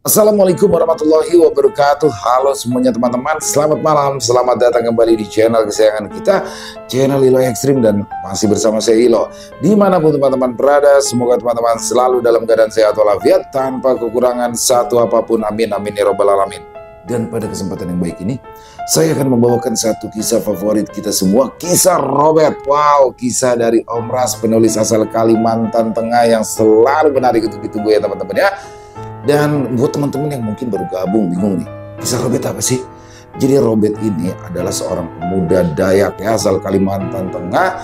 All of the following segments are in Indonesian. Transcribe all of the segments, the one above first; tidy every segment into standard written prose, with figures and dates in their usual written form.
Assalamualaikum warahmatullahi wabarakatuh. Halo semuanya teman-teman, selamat malam, selamat datang kembali di channel kesayangan kita, channel Ilo Ekstrim, dan masih bersama saya Ilo. Dimanapun teman-teman berada, semoga teman-teman selalu dalam keadaan sehat walafiat, tanpa kekurangan satu apapun, amin amin ya robbal alamin. Dan pada kesempatan yang baik ini, saya akan membawakan satu kisah favorit kita semua, kisah Robert. Wow, kisah dari Om Ras, penulis asal Kalimantan Tengah yang selalu menarik untuk ditunggu ya teman-teman ya. Dan buat teman-teman yang mungkin baru gabung, bingung nih, kisah Robert apa sih? Jadi Robert ini adalah seorang pemuda Dayak ya, asal Kalimantan Tengah.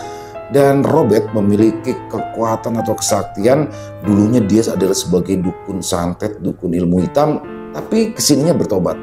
Dan Robert memiliki kekuatan atau kesaktian. Dulunya dia adalah sebagai dukun santet, dukun ilmu hitam. Tapi kesininya bertobat.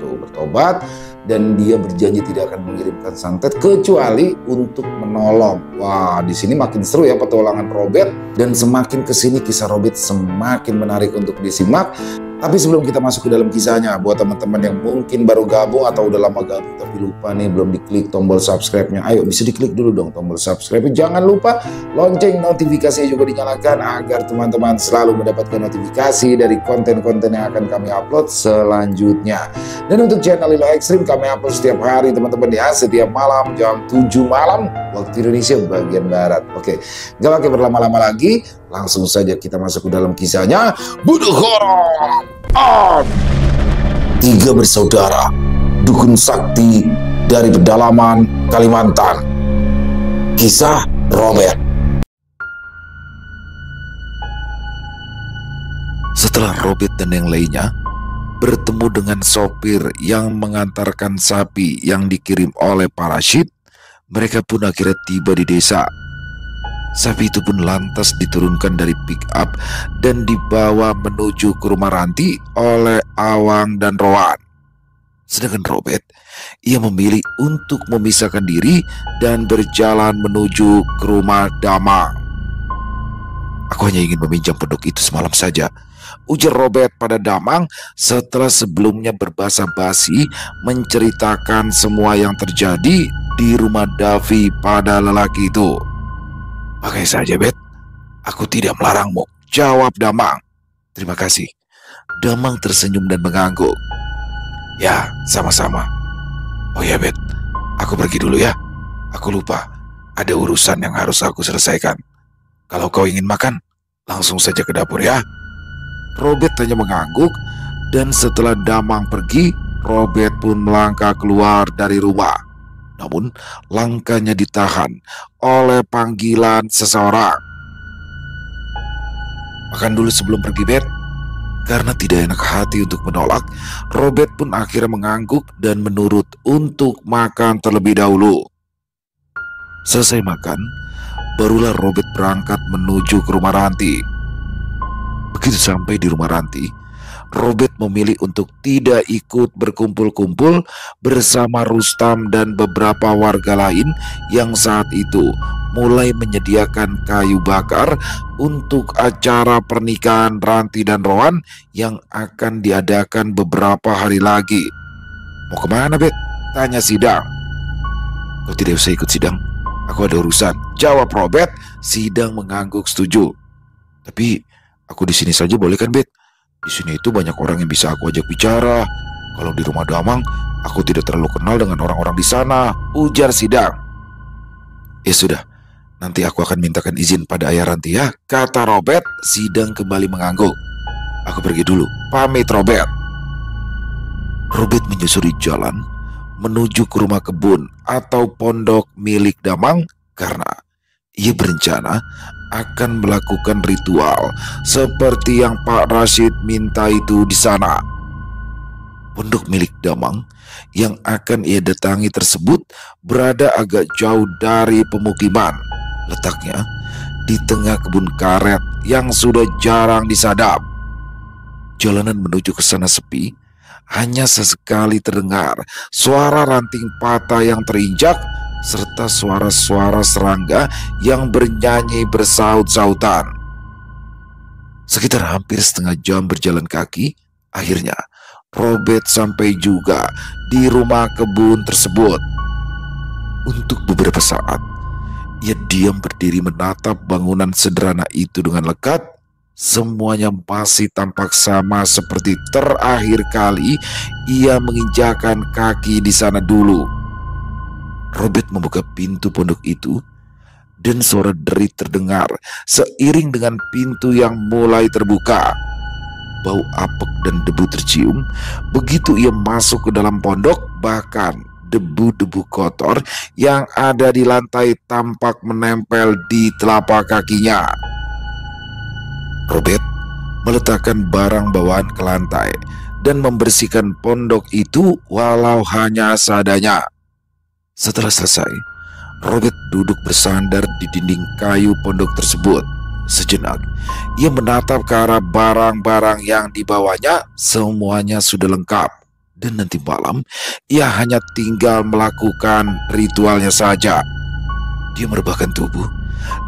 Dan dia berjanji tidak akan mengirimkan santet kecuali untuk menolong. Wah, di sini makin seru ya petualangan Robert, dan semakin kesini kisah Robert semakin menarik untuk disimak. Tapi sebelum kita masuk ke dalam kisahnya, buat teman-teman yang mungkin baru gabung atau udah lama gabung tapi lupa nih belum diklik tombol subscribe-nya, ayo bisa diklik dulu dong tombol subscribe. Jangan lupa lonceng notifikasinya juga dinyalakan agar teman-teman selalu mendapatkan notifikasi dari konten-konten yang akan kami upload selanjutnya. Dan untuk channel Ilo Ekstrim kami upload setiap hari teman-teman ya, setiap malam jam 7 malam waktu Indonesia bagian Barat. Oke, gak pakai berlama-lama lagi, langsung saja kita masuk ke dalam kisahnya. Bunuh horor. Tiga bersaudara, dukun sakti dari pedalaman Kalimantan. Kisah Robert. Setelah Robert dan yang lainnya bertemu dengan sopir yang mengantarkan sapi yang dikirim oleh parasit, mereka pun akhirnya tiba di desa. Sapi itu pun lantas diturunkan dari pick up dan dibawa menuju ke rumah Ranti oleh Awang dan Rowan. Sedangkan Robert, ia memilih untuk memisahkan diri dan berjalan menuju ke rumah Damang. Aku hanya ingin meminjam penduk itu semalam saja, ujar Robert pada Damang setelah sebelumnya berbasa-basi menceritakan semua yang terjadi di rumah Davi pada lelaki itu. Pakai saja, Bet. Aku tidak melarangmu, jawab Damang. Terima kasih. Damang tersenyum dan mengangguk. Ya, sama-sama. Oh ya, Bet. Aku pergi dulu ya. Aku lupa, ada urusan yang harus aku selesaikan. Kalau kau ingin makan, langsung saja ke dapur ya. Robert hanya mengangguk, dan setelah Damang pergi, Robert pun melangkah keluar dari rumah. Namun langkahnya ditahan oleh panggilan seseorang. Makan dulu sebelum pergi, Bet. Karena tidak enak hati untuk menolak, Robert pun akhirnya mengangguk dan menurut untuk makan terlebih dahulu. Selesai makan, barulah Robert berangkat menuju ke rumah Ranti. Begitu sampai di rumah Ranti, Robert memilih untuk tidak ikut berkumpul-kumpul bersama Rustam dan beberapa warga lain yang saat itu mulai menyediakan kayu bakar untuk acara pernikahan Ranti dan Rowan yang akan diadakan beberapa hari lagi. Mau kemana, Bet? Tanya Sidang. Kau tidak usah ikut, Sidang. Aku ada urusan, jawab Robert. Sidang mengangguk setuju. Tapi aku di sini saja boleh kan, Bet? Di sini itu banyak orang yang bisa aku ajak bicara. Kalau di rumah Damang, aku tidak terlalu kenal dengan orang-orang di sana, ujar Sidang. Ya sudah, nanti aku akan mintakan izin pada ayah Ranti ya, kata Robert. Sidang kembali mengangguk. Aku pergi dulu, pamit Robert. Robert menyusuri jalan menuju ke rumah kebun atau pondok milik Damang karena ia berencana akan melakukan ritual seperti yang Pak Rashid minta itu di sana. Pondok milik Damang yang akan ia datangi tersebut berada agak jauh dari pemukiman. Letaknya di tengah kebun karet yang sudah jarang disadap. Jalanan menuju ke sana sepi, hanya sesekali terdengar suara ranting patah yang terinjak serta suara-suara serangga yang bernyanyi bersaut-sautan. Sekitar hampir setengah jam berjalan kaki, akhirnya Robert sampai juga di rumah kebun tersebut. Untuk beberapa saat, ia diam berdiri menatap bangunan sederhana itu dengan lekat. Semuanya masih tampak sama seperti terakhir kali ia menginjakan kaki di sana dulu. Robert membuka pintu pondok itu dan suara derit terdengar seiring dengan pintu yang mulai terbuka. Bau apek dan debu tercium begitu ia masuk ke dalam pondok, bahkan debu-debu kotor yang ada di lantai tampak menempel di telapak kakinya. Robert meletakkan barang bawaan ke lantai dan membersihkan pondok itu walau hanya seadanya. Setelah selesai, Robert duduk bersandar di dinding kayu pondok tersebut. Sejenak, ia menatap ke arah barang-barang yang dibawanya. Semuanya sudah lengkap, dan nanti malam ia hanya tinggal melakukan ritualnya saja. Dia merebahkan tubuh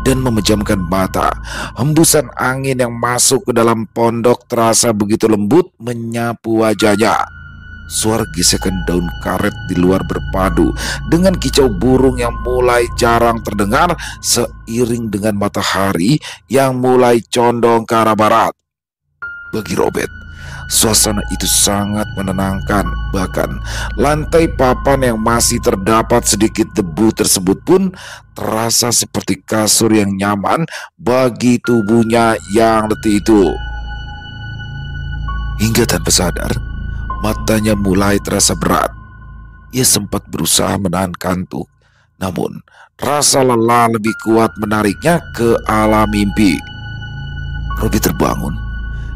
dan memejamkan mata. Hembusan angin yang masuk ke dalam pondok terasa begitu lembut menyapu wajahnya. Suara gesekan daun karet di luar berpadu dengan kicau burung yang mulai jarang terdengar seiring dengan matahari yang mulai condong ke arah barat. Bagi Robert, suasana itu sangat menenangkan. Bahkan lantai papan yang masih terdapat sedikit debu tersebut pun terasa seperti kasur yang nyaman bagi tubuhnya yang letih itu. Hingga tanpa sadar, matanya mulai terasa berat. Ia sempat berusaha menahan kantuk, namun rasa lelah lebih kuat menariknya ke alam mimpi. Robert terbangun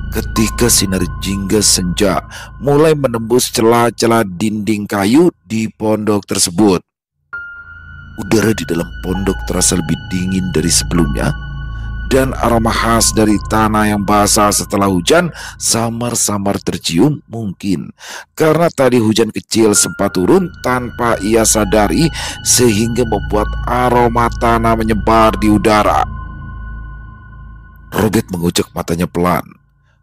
ketika sinar jingga senja mulai menembus celah-celah dinding kayu di pondok tersebut. Udara di dalam pondok terasa lebih dingin dari sebelumnya, dan aroma khas dari tanah yang basah setelah hujan samar-samar tercium, mungkin karena tadi hujan kecil sempat turun tanpa ia sadari sehingga membuat aroma tanah menyebar di udara. Robert mengucek matanya pelan,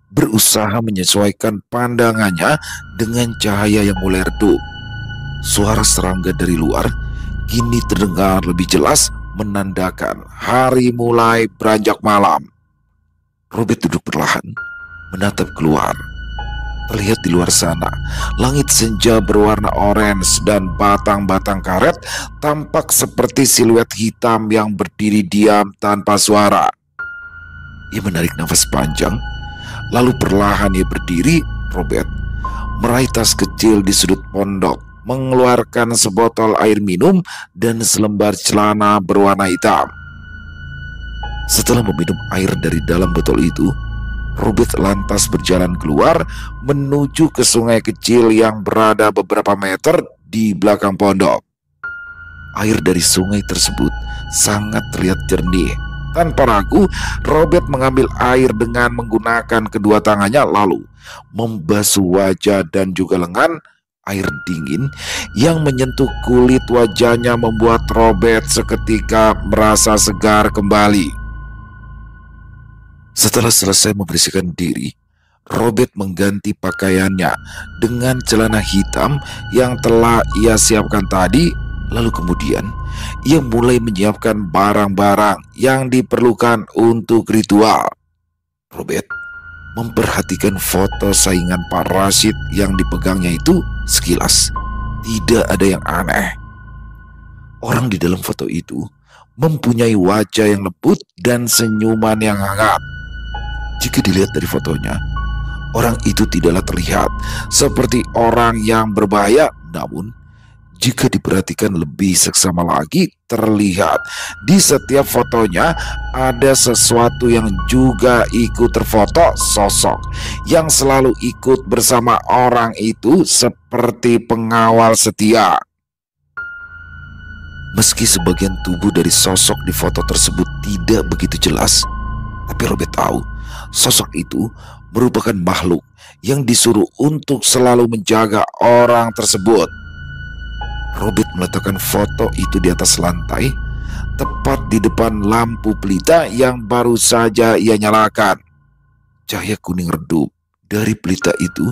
berusaha menyesuaikan pandangannya dengan cahaya yang mulai redup. Suara serangga dari luar kini terdengar lebih jelas, menandakan hari mulai beranjak malam. Robert duduk perlahan, menatap keluar. Terlihat di luar sana, langit senja berwarna orange dan batang-batang karet tampak seperti siluet hitam yang berdiri diam tanpa suara. Ia menarik nafas panjang, lalu perlahan ia berdiri. Robert meraih tas kecil di sudut pondok, mengeluarkan sebotol air minum dan selembar celana berwarna hitam. Setelah meminum air dari dalam botol itu, Robert lantas berjalan keluar menuju ke sungai kecil yang berada beberapa meter di belakang pondok. Air dari sungai tersebut sangat terlihat jernih. Tanpa ragu, Robert mengambil air dengan menggunakan kedua tangannya, lalu membasuh wajah dan juga lengan. Air dingin yang menyentuh kulit wajahnya membuat Robert seketika merasa segar kembali. Setelah selesai membersihkan diri, Robert mengganti pakaiannya dengan celana hitam yang telah ia siapkan tadi. Lalu kemudian ia mulai menyiapkan barang-barang yang diperlukan untuk ritual. Robert memperhatikan foto saingan Pak Rashid yang dipegangnya itu. Sekilas tidak ada yang aneh. Orang di dalam foto itu mempunyai wajah yang lembut dan senyuman yang hangat. Jika dilihat dari fotonya, orang itu tidaklah terlihat seperti orang yang berbahaya. Namun jika diperhatikan lebih seksama lagi, terlihat di setiap fotonya ada sesuatu yang juga ikut terfoto. Sosok yang selalu ikut bersama orang itu seperti pengawal setia. Meski sebagian tubuh dari sosok di foto tersebut tidak begitu jelas, tapi Robert tahu sosok itu merupakan makhluk yang disuruh untuk selalu menjaga orang tersebut. Robert meletakkan foto itu di atas lantai, tepat di depan lampu pelita yang baru saja ia nyalakan. Cahaya kuning redup dari pelita itu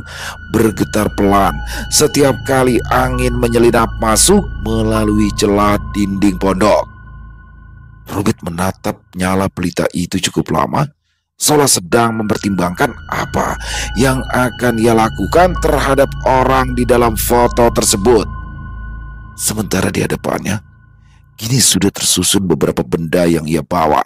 bergetar pelan setiap kali angin menyelinap masuk melalui celah dinding pondok. Robert menatap nyala pelita itu cukup lama, seolah sedang mempertimbangkan apa yang akan ia lakukan terhadap orang di dalam foto tersebut. Sementara di hadapannya, kini sudah tersusun beberapa benda yang ia bawa,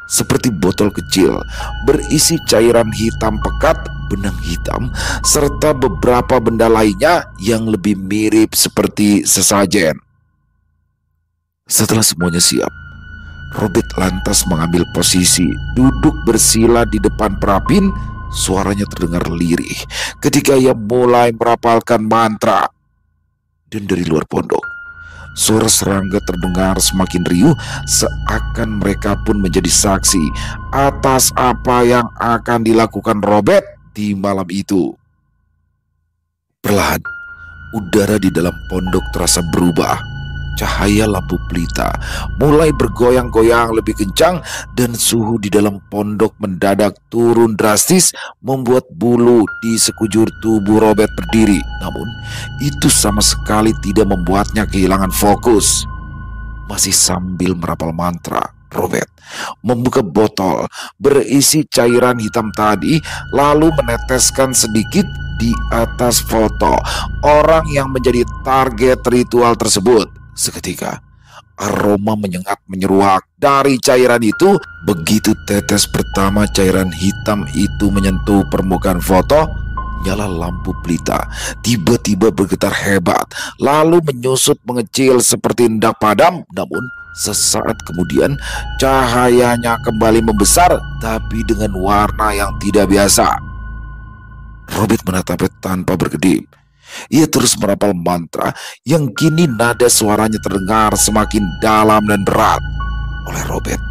seperti botol kecil berisi cairan hitam pekat, benang hitam, serta beberapa benda lainnya yang lebih mirip seperti sesajen. Setelah semuanya siap, Robert lantas mengambil posisi duduk bersila di depan perabin. Suaranya terdengar lirih ketika ia mulai merapalkan mantra. Dan dari luar pondok, suara serangga terdengar semakin riuh, seakan mereka pun menjadi saksi atas apa yang akan dilakukan Robert di malam itu. Perlahan, udara di dalam pondok terasa berubah. Cahaya lampu pelita mulai bergoyang-goyang lebih kencang dan suhu di dalam pondok mendadak turun drastis, membuat bulu di sekujur tubuh Robert berdiri. Namun, itu sama sekali tidak membuatnya kehilangan fokus. Masih sambil merapal mantra, Robert membuka botol berisi cairan hitam tadi, lalu meneteskan sedikit di atas foto orang yang menjadi target ritual tersebut. Seketika, aroma menyengat menyeruak dari cairan itu. Begitu tetes pertama cairan hitam itu menyentuh permukaan foto, nyala lampu pelita tiba-tiba bergetar hebat, lalu menyusut mengecil seperti hendak padam. Namun, sesaat kemudian cahayanya kembali membesar, tapi dengan warna yang tidak biasa. Robert menatapnya tanpa berkedip. Ia terus merapal mantra yang kini nada suaranya terdengar semakin dalam dan berat. Oleh Robert,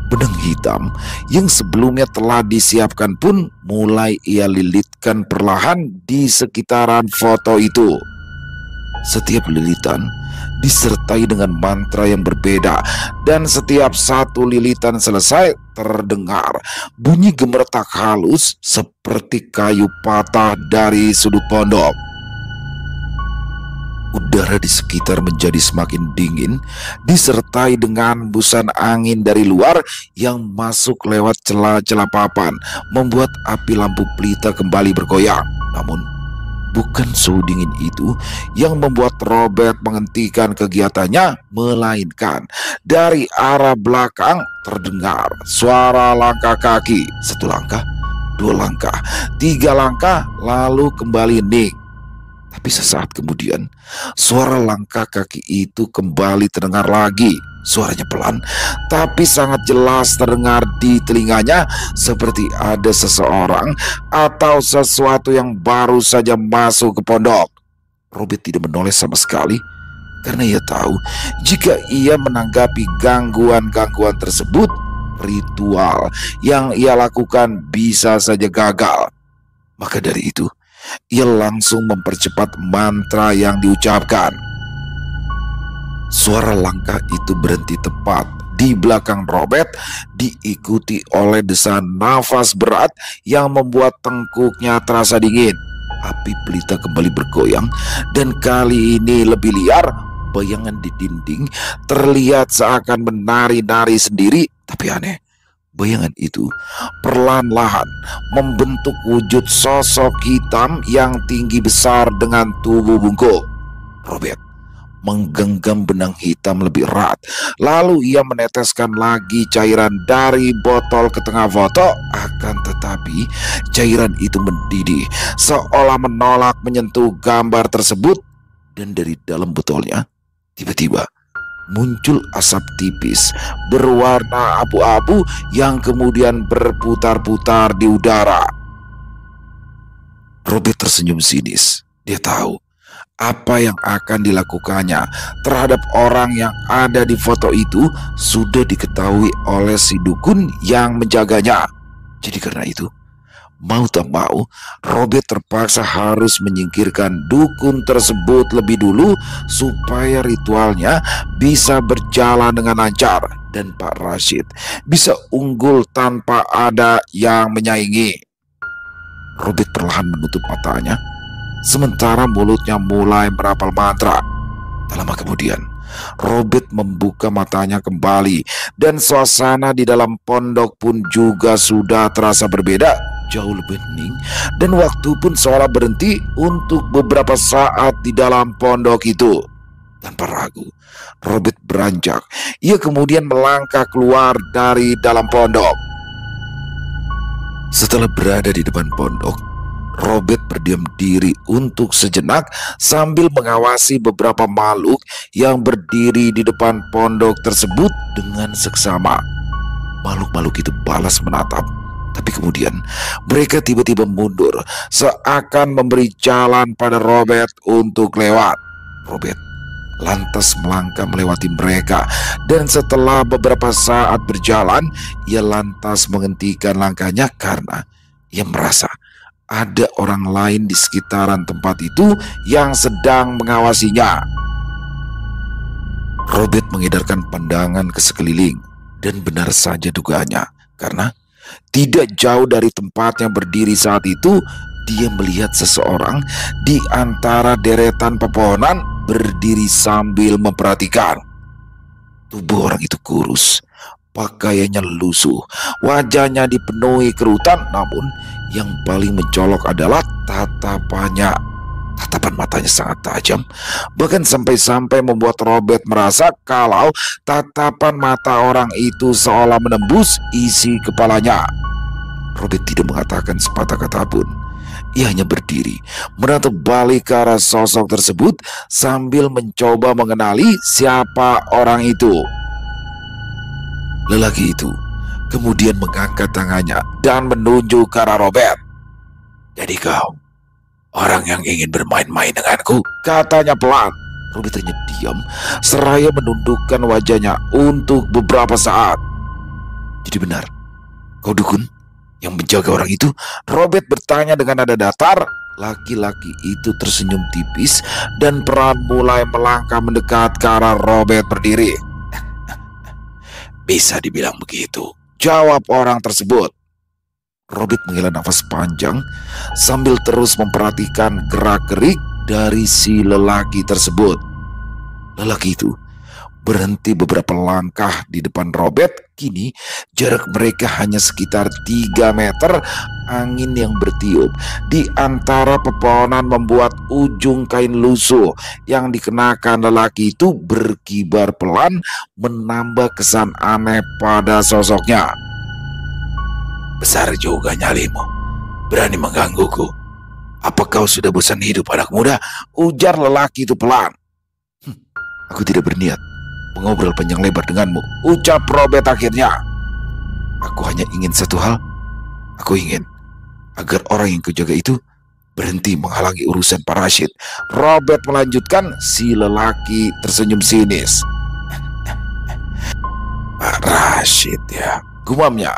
benang hitam yang sebelumnya telah disiapkan pun mulai ia lilitkan perlahan di sekitaran foto itu. Setiap lilitan disertai dengan mantra yang berbeda, dan setiap satu lilitan selesai terdengar bunyi gemeretak halus seperti kayu patah dari sudut pondok. Udara di sekitar menjadi semakin dingin, disertai dengan hembusan angin dari luar yang masuk lewat celah-celah papan, membuat api lampu pelita kembali bergoyang. Namun, bukan suhu dingin itu yang membuat Robert menghentikan kegiatannya, melainkan dari arah belakang terdengar suara langkah kaki. 1 langkah, 2 langkah, 3 langkah, lalu kembali hening. Tapi sesaat kemudian, suara langkah kaki itu kembali terdengar lagi. Suaranya pelan, tapi sangat jelas terdengar di telinganya, seperti ada seseorang atau sesuatu yang baru saja masuk ke pondok. Robert tidak menoleh sama sekali, karena ia tahu jika ia menanggapi gangguan-gangguan tersebut, ritual yang ia lakukan bisa saja gagal. Maka dari itu, ia langsung mempercepat mantra yang diucapkan. Suara langkah itu berhenti tepat di belakang Robert, diikuti oleh desahan nafas berat yang membuat tengkuknya terasa dingin. Api pelita kembali bergoyang, dan kali ini lebih liar. Bayangan di dinding terlihat seakan menari-nari sendiri. Tapi aneh, bayangan itu perlahan-lahan membentuk wujud sosok hitam yang tinggi besar dengan tubuh bungkuk. Robert menggenggam benang hitam lebih erat, lalu ia meneteskan lagi cairan dari botol ke tengah foto. Akan tetapi cairan itu mendidih, seolah menolak menyentuh gambar tersebut. Dan dari dalam botolnya tiba-tiba muncul asap tipis berwarna abu-abu yang kemudian berputar-putar di udara. Robert tersenyum sinis. Dia tahu apa yang akan dilakukannya terhadap orang yang ada di foto itu sudah diketahui oleh si dukun yang menjaganya. Jadi karena itu, mau tak mau, Robert terpaksa harus menyingkirkan dukun tersebut lebih dulu supaya ritualnya bisa berjalan dengan lancar dan Pak Rashid bisa unggul tanpa ada yang menyaingi. Robert perlahan menutup matanya, sementara mulutnya mulai merapal mantra. Tak lama kemudian, Robert membuka matanya kembali dan suasana di dalam pondok pun juga sudah terasa berbeda, jauh lebih hening, dan waktu pun seolah berhenti untuk beberapa saat di dalam pondok itu. Tanpa ragu, Robert beranjak. Ia kemudian melangkah keluar dari dalam pondok. Setelah berada di depan pondok, Robert berdiam diri untuk sejenak sambil mengawasi beberapa makhluk yang berdiri di depan pondok tersebut dengan seksama. Makhluk-makhluk itu balas menatap, tapi kemudian mereka tiba-tiba mundur seakan memberi jalan pada Robert untuk lewat. Robert lantas melangkah melewati mereka, dan setelah beberapa saat berjalan, ia lantas menghentikan langkahnya karena ia merasa ada orang lain di sekitaran tempat itu yang sedang mengawasinya. Robert mengedarkan pandangan ke sekeliling, dan benar saja dugaannya, karena tidak jauh dari tempat yang berdiri saat itu, dia melihat seseorang di antara deretan pepohonan berdiri sambil memperhatikan. Tubuh orang itu kurus, pakaiannya lusuh, wajahnya dipenuhi kerutan, namun yang paling mencolok adalah tatapannya. Tatapan matanya sangat tajam, bahkan sampai-sampai membuat Robert merasa kalau tatapan mata orang itu seolah menembus isi kepalanya. Robert tidak mengatakan sepatah kata pun. Ia hanya berdiri, menatap balik ke arah sosok tersebut sambil mencoba mengenali siapa orang itu. Lelaki itu kemudian mengangkat tangannya dan menunjuk ke arah Robert. "Jadi kau orang yang ingin bermain-main denganku?" katanya pelan. Robert hanya diam seraya menundukkan wajahnya untuk beberapa saat. "Jadi benar, kau dukun yang menjaga orang itu?" Robert bertanya dengan nada datar. Laki-laki itu tersenyum tipis dan perlahan mulai melangkah mendekat ke arah Robert berdiri. "Bisa dibilang begitu," jawab orang tersebut. Robert menghela nafas panjang sambil terus memperhatikan gerak-gerik dari si lelaki tersebut. Lelaki itu berhenti beberapa langkah di depan Robert. Kini jarak mereka hanya sekitar 3 meter. Angin yang bertiup di antara pepohonan membuat ujung kain lusuh yang dikenakan lelaki itu berkibar pelan, menambah kesan aneh pada sosoknya. "Besar juga nyalimu, berani menggangguku. Apa kau sudah bosan hidup, anak muda?" ujar lelaki itu pelan. "Aku tidak berniat mengobrol panjang lebar denganmu," ucap Robert akhirnya. "Aku hanya ingin satu hal. Aku ingin agar orang yang kujaga itu berhenti menghalangi urusan Pak Rashid." Robert melanjutkan. Si lelaki tersenyum sinis. "Pak Rashid ya," gumamnya.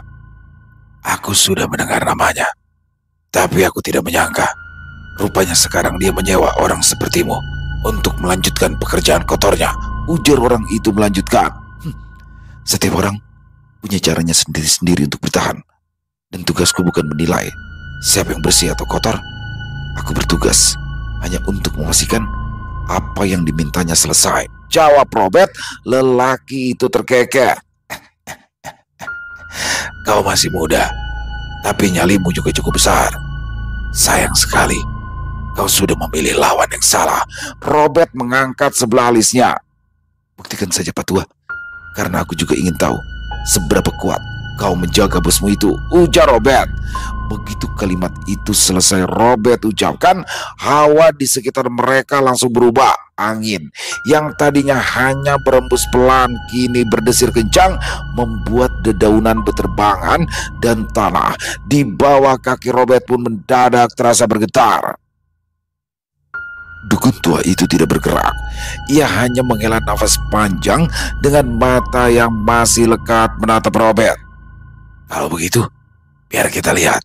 "Aku sudah mendengar namanya, tapi aku tidak menyangka. Rupanya sekarang dia menyewa orang sepertimu untuk melanjutkan pekerjaan kotornya," ujar orang itu melanjutkan. "Setiap orang punya caranya sendiri-sendiri untuk bertahan, dan tugasku bukan menilai siapa yang bersih atau kotor. Aku bertugas hanya untuk memastikan apa yang dimintanya selesai," jawab Robert. Lelaki itu terkekeh. "Kau masih muda, tapi nyalimu juga cukup besar. Sayang sekali kau sudah memilih lawan yang salah." Robert mengangkat sebelah alisnya. "Buktikan saja Pak Tua, karena aku juga ingin tahu seberapa kuat kau menjaga bosmu itu," ujar Robert. Begitu kalimat itu selesai Robert ucapkan, hawa di sekitar mereka langsung berubah. Angin yang tadinya hanya berembus pelan kini berdesir kencang, membuat dedaunan berterbangan, dan tanah di bawah kaki Robert pun mendadak terasa bergetar. Dukun tua itu tidak bergerak. Ia hanya menghela nafas panjang dengan mata yang masih lekat menatap Robert. "Kalau begitu, biar kita lihat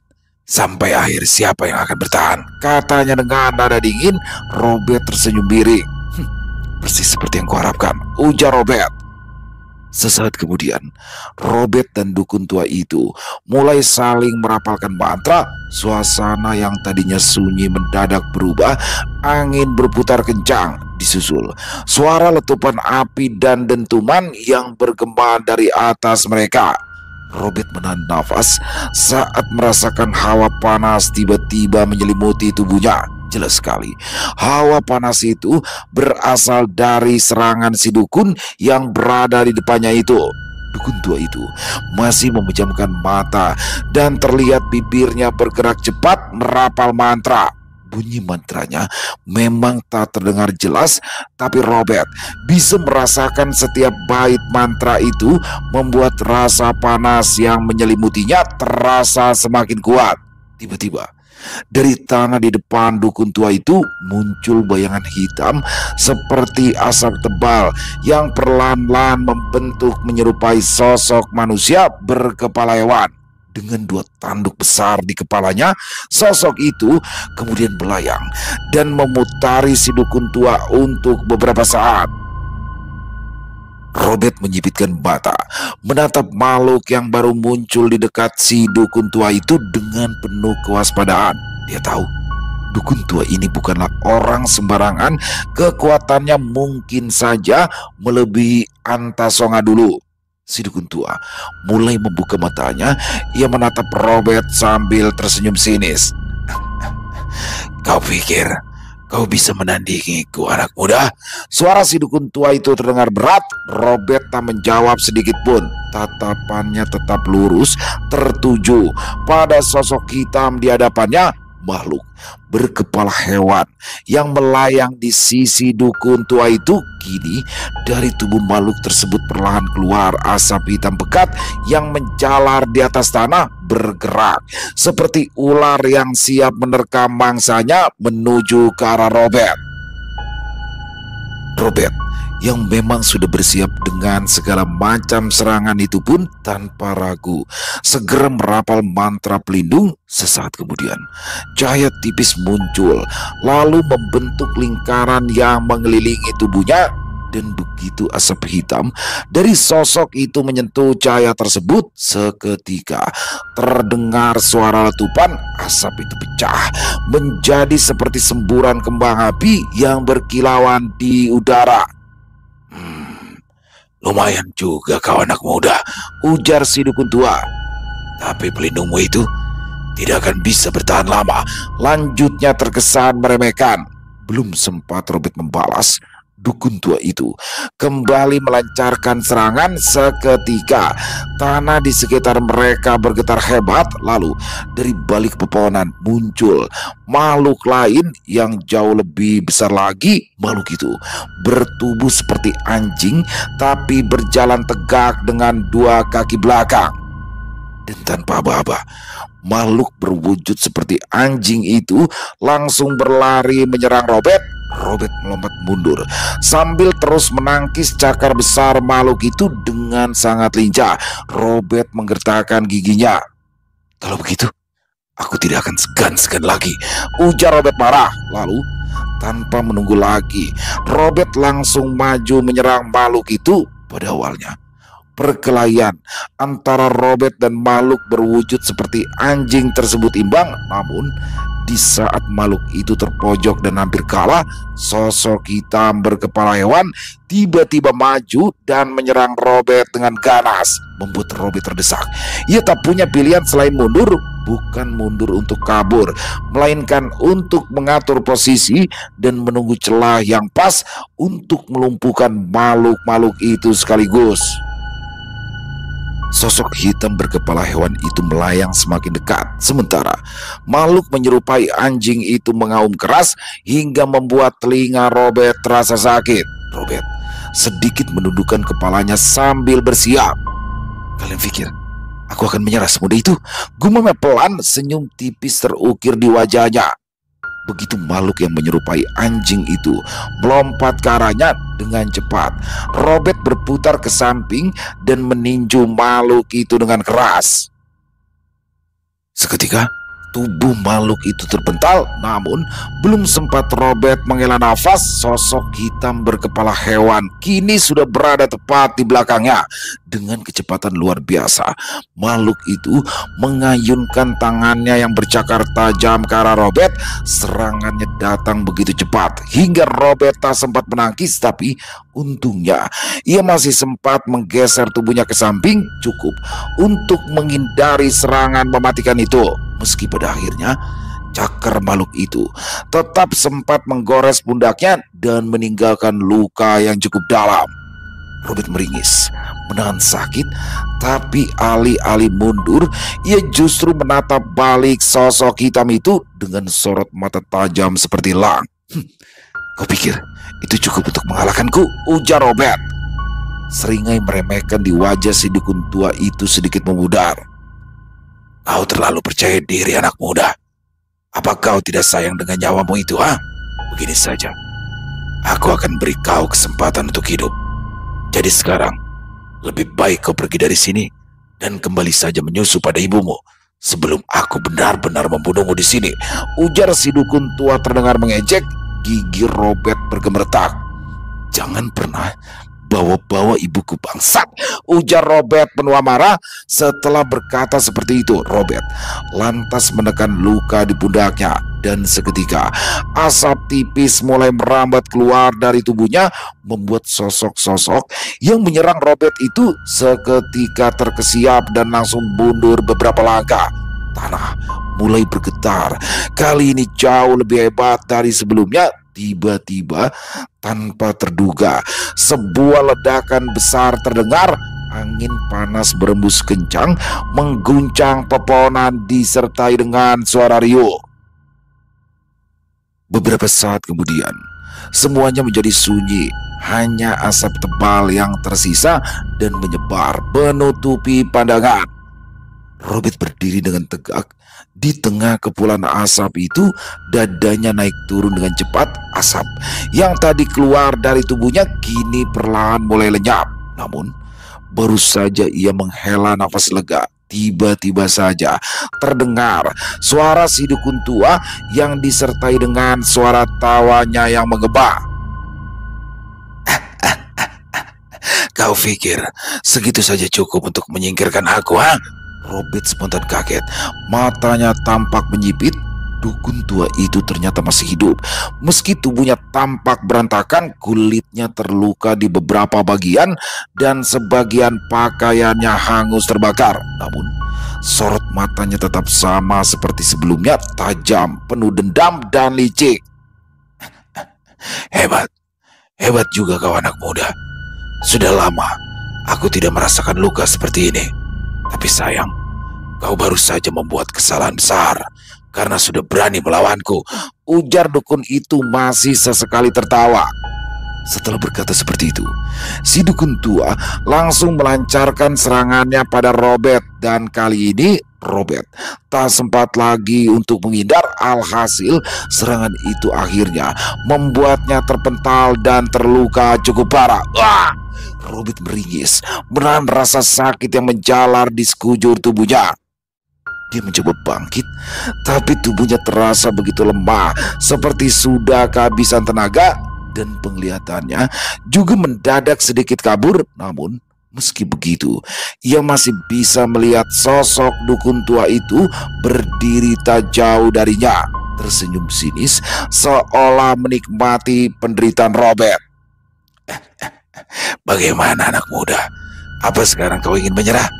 sampai akhir siapa yang akan bertahan," katanya dengan nada dingin. Robert tersenyum miring. "Persis seperti yang kuharapkan," ujar Robert. Sesaat kemudian, Robert dan dukun tua itu mulai saling merapalkan mantra. Suasana yang tadinya sunyi mendadak berubah. Angin berputar kencang disusul suara letupan api dan dentuman yang bergema dari atas mereka. Robert menahan nafas saat merasakan hawa panas tiba-tiba menyelimuti tubuhnya. Jelas sekali, hawa panas itu berasal dari serangan si dukun yang berada di depannya itu. Dukun tua itu masih memejamkan mata dan terlihat bibirnya bergerak cepat merapal mantra. Bunyi mantranya memang tak terdengar jelas, tapi Robert bisa merasakan setiap bait mantra itu membuat rasa panas yang menyelimutinya terasa semakin kuat. Tiba-tiba dari tanah di depan dukun tua itu muncul bayangan hitam seperti asap tebal yang perlahan-lahan membentuk menyerupai sosok manusia berkepala hewan. Dengan 2 tanduk besar di kepalanya, sosok itu kemudian melayang dan memutari si dukun tua untuk beberapa saat. Robert menyipitkan mata, menatap makhluk yang baru muncul di dekat si dukun tua itu dengan penuh kewaspadaan. Dia tahu, dukun tua ini bukanlah orang sembarangan, kekuatannya mungkin saja melebihi Antasonga dulu. Si dukun tua mulai membuka matanya, ia menatap Robert sambil tersenyum sinis. "Kau pikir kau bisa menandingiku, anak muda?" Suara si dukun tua itu terdengar berat. Robert tak menjawab sedikit pun. Tatapannya tetap lurus, tertuju pada sosok hitam di hadapannya, makhluk berkepala hewan yang melayang di sisi dukun tua itu. Kini dari tubuh makhluk tersebut perlahan keluar asap hitam pekat yang menjalar di atas tanah, bergerak seperti ular yang siap menerkam mangsanya menuju ke arah Robert. Robert yang memang sudah bersiap dengan segala macam serangan itu pun tanpa ragu segera merapal mantra pelindung. Sesaat kemudian cahaya tipis muncul lalu membentuk lingkaran yang mengelilingi tubuhnya, dan begitu asap hitam dari sosok itu menyentuh cahaya tersebut, seketika terdengar suara letupan. Asap itu pecah menjadi seperti semburan kembang api yang berkilauan di udara. "Lumayan juga kau, anak muda," ujar si dukun tua. "Tapi pelindungmu itu tidak akan bisa bertahan lama," lanjutnya terkesan meremehkan. Belum sempat Robert membalas, dukun tua itu kembali melancarkan serangan. Seketika tanah di sekitar mereka bergetar hebat. Lalu dari balik pepohonan muncul makhluk lain yang jauh lebih besar lagi. Makhluk itu bertubuh seperti anjing, tapi berjalan tegak dengan 2 kaki belakang. Dan tanpa aba-aba, makhluk berwujud seperti anjing itu langsung berlari menyerang Robert. Robert melompat mundur sambil terus menangkis cakar besar makhluk itu dengan sangat lincah. Robert menggertakkan giginya. "Kalau begitu, aku tidak akan segan-segan lagi," ujar Robert marah. Lalu tanpa menunggu lagi, Robert langsung maju menyerang makhluk itu. Pada awalnya perkelahian antara Robert dan makhluk berwujud seperti anjing tersebut imbang. Namun di saat makhluk itu terpojok dan hampir kalah, sosok hitam berkepala hewan tiba-tiba maju dan menyerang Robert dengan ganas, membuat Robert terdesak. Ia tak punya pilihan selain mundur, bukan mundur untuk kabur, melainkan untuk mengatur posisi dan menunggu celah yang pas untuk melumpuhkan makhluk-makhluk itu sekaligus. Sosok hitam berkepala hewan itu melayang semakin dekat, sementara makhluk menyerupai anjing itu mengaum keras hingga membuat telinga Robert terasa sakit. Robert sedikit menundukkan kepalanya sambil bersiap. "Kalian pikir aku akan menyerah semudah itu?" gumamnya pelan, senyum tipis terukir di wajahnya. Begitu makhluk yang menyerupai anjing itu melompat ke arahnya dengan cepat, Robert berputar ke samping dan meninju makhluk itu dengan keras. Seketika tubuh makhluk itu terpental, namun belum sempat Robert menghela nafas, sosok hitam berkepala hewan kini sudah berada tepat di belakangnya. Dengan kecepatan luar biasa, makhluk itu mengayunkan tangannya yang bercakar tajam ke arah Robert. Serangannya datang begitu cepat hingga Robert tak sempat menangkis, tapi untungnya ia masih sempat menggeser tubuhnya ke samping cukup untuk menghindari serangan mematikan itu. Meski pada akhirnya cakar makhluk itu tetap sempat menggores pundaknya dan meninggalkan luka yang cukup dalam. Robert meringis, menahan sakit, tapi alih-alih mundur, ia justru menatap balik sosok hitam itu dengan sorot mata tajam seperti elang. Kau pikir itu cukup untuk mengalahkanku? Ujar Robert. Seringai meremehkan di wajah si dukun tua itu sedikit memudar. Kau terlalu percaya diri, anak muda. Apa kau tidak sayang dengan nyawamu itu, ha? Begini saja, aku akan beri kau kesempatan untuk hidup. Jadi sekarang, lebih baik kau pergi dari sini dan kembali saja menyusu pada ibumu sebelum aku benar-benar membunuhmu di sini. Ujar si dukun tua terdengar mengejek. Gigi Robert bergemeretak. Jangan pernah bawa-bawa ibuku, bangsat, ujar Robert penuh amarah. Setelah berkata seperti itu, Robert lantas menekan luka di pundaknya dan seketika asap tipis mulai merambat keluar dari tubuhnya, membuat sosok-sosok yang menyerang Robert itu seketika terkesiap dan langsung mundur beberapa langkah. Tanah mulai bergetar, kali ini jauh lebih hebat dari sebelumnya. Tiba-tiba tanpa terduga sebuah ledakan besar terdengar. Angin panas berembus kencang mengguncang pepohonan disertai dengan suara riuh. Beberapa saat kemudian semuanya menjadi sunyi. Hanya asap tebal yang tersisa dan menyebar menutupi pandangan. Robert berdiri dengan tegak di tengah kepulan asap itu. Dadanya naik turun dengan cepat. Asap yang tadi keluar dari tubuhnya kini perlahan mulai lenyap. Namun baru saja ia menghela nafas lega, tiba-tiba saja terdengar suara si dukun tua yang disertai dengan suara tawanya yang menggema. Kau pikir segitu saja cukup untuk menyingkirkan aku, ha? Robert spontan kaget, matanya tampak menyipit. Dukun tua itu ternyata masih hidup. Meski tubuhnya tampak berantakan, kulitnya terluka di beberapa bagian dan sebagian pakaiannya hangus terbakar. Namun sorot matanya tetap sama seperti sebelumnya, tajam, penuh dendam dan licik. Hebat, hebat juga kau anak muda. Sudah lama aku tidak merasakan luka seperti ini. Tapi sayang, kau baru saja membuat kesalahan besar karena sudah berani melawanku, ujar dukun itu masih sesekali tertawa. Setelah berkata seperti itu, si dukun tua langsung melancarkan serangannya pada Robert. Dan kali ini Robert tak sempat lagi untuk menghindar. Alhasil serangan itu akhirnya membuatnya terpental dan terluka cukup parah. Wah! Robert meringis, menahan rasa sakit yang menjalar di sekujur tubuhnya. Dia mencoba bangkit, tapi tubuhnya terasa begitu lemah, seperti sudah kehabisan tenaga, dan penglihatannya juga mendadak sedikit kabur. Namun meski begitu, ia masih bisa melihat sosok dukun tua itu berdiri tak jauh darinya, tersenyum sinis seolah menikmati penderitaan Robert. Bagaimana anak muda? Apa sekarang kau ingin menyerah?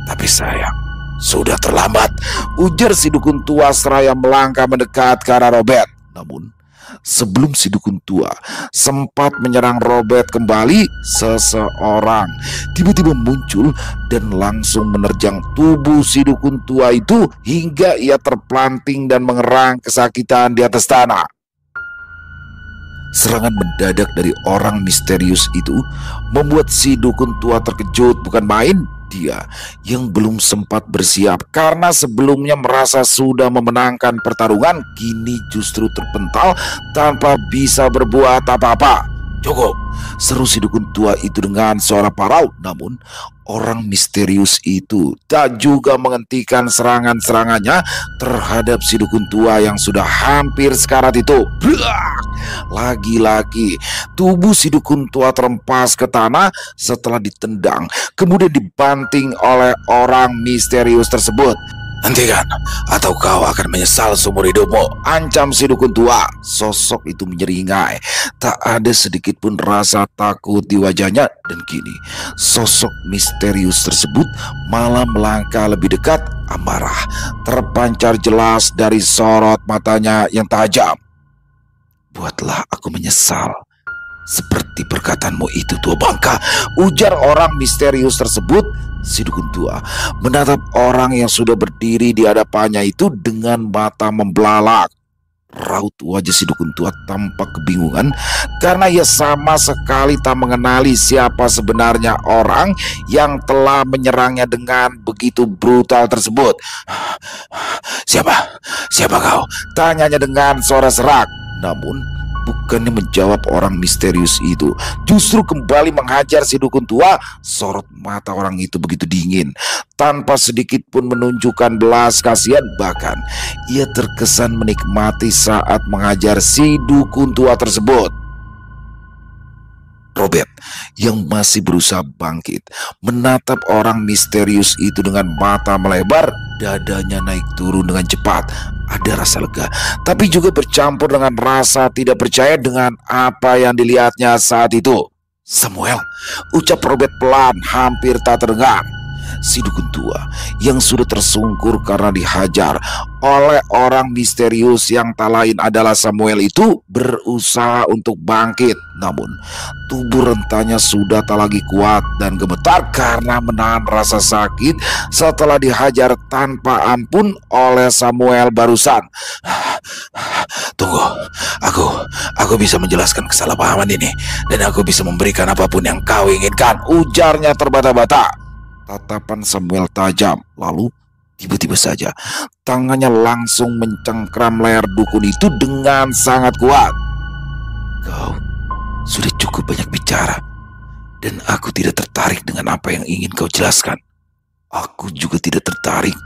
Tapi sayang, sudah terlambat, ujar si dukun tua seraya melangkah mendekat ke arah Robert. Namun sebelum si dukun tua sempat menyerang Robert kembali, seseorang tiba-tiba muncul dan langsung menerjang tubuh si dukun tua itu hingga ia terpelanting dan mengerang kesakitan di atas tanah. Serangan mendadak dari orang misterius itu membuat si dukun tua terkejut bukan main. Dia yang belum sempat bersiap karena sebelumnya merasa sudah memenangkan pertarungan, kini justru terpental tanpa bisa berbuat apa-apa. Cukup, seru si dukun tua itu dengan suara parau. Namun orang misterius itu tak juga menghentikan serangan-serangannya terhadap si dukun tua yang sudah hampir sekarat itu. Lagi-lagi Tubuh si dukun tua terempas ke tanah setelah ditendang, kemudian dibanting oleh orang misterius tersebut. "Hentikan, atau kau akan menyesal seumur hidupmu," ancam si dukun tua. Sosok itu menyeringai, tak ada sedikit pun rasa takut di wajahnya. Dan kini sosok misterius tersebut malah melangkah lebih dekat. Amarah terpancar jelas dari sorot matanya yang tajam. "Buatlah aku menyesal seperti perkataanmu itu, tua bangka," ujar orang misterius tersebut. Si dukun tua menatap orang yang sudah berdiri di hadapannya itu dengan mata membelalak. Raut wajah si dukun tua tampak kebingungan karena ia sama sekali tak mengenali siapa sebenarnya orang yang telah menyerangnya dengan begitu brutal tersebut. Siapa? Siapa kau?" tanyanya dengan suara serak. Namun bukannya menjawab orang misterius itu, justru kembali menghajar si dukun tua. Sorot mata orang itu begitu dingin, tanpa sedikit pun menunjukkan belas kasihan. Bahkan ia terkesan menikmati saat menghajar si dukun tua tersebut. Robert yang masih berusaha bangkit menatap orang misterius itu dengan mata melebar. Dadanya naik turun dengan cepat. Ada rasa lega, tapi juga bercampur dengan rasa tidak percaya dengan apa yang dilihatnya saat itu. "Samuel," ucap Robert pelan, hampir tak terdengar. Si dukun tua yang sudah tersungkur karena dihajar oleh orang misterius yang tak lain adalah Samuel itu berusaha untuk bangkit. Namun tubuh rentanya sudah tak lagi kuat dan gemetar karena menahan rasa sakit setelah dihajar tanpa ampun oleh Samuel barusan. "Tunggu, aku bisa menjelaskan kesalahpahaman ini, dan aku bisa memberikan apapun yang kau inginkan," ujarnya terbata-bata. Tatapan Samuel tajam, lalu tiba-tiba saja tangannya langsung mencengkram leher dukun itu dengan sangat kuat. "Kau sudah cukup banyak bicara, dan aku tidak tertarik dengan apa yang ingin kau jelaskan. Aku juga tidak tertarik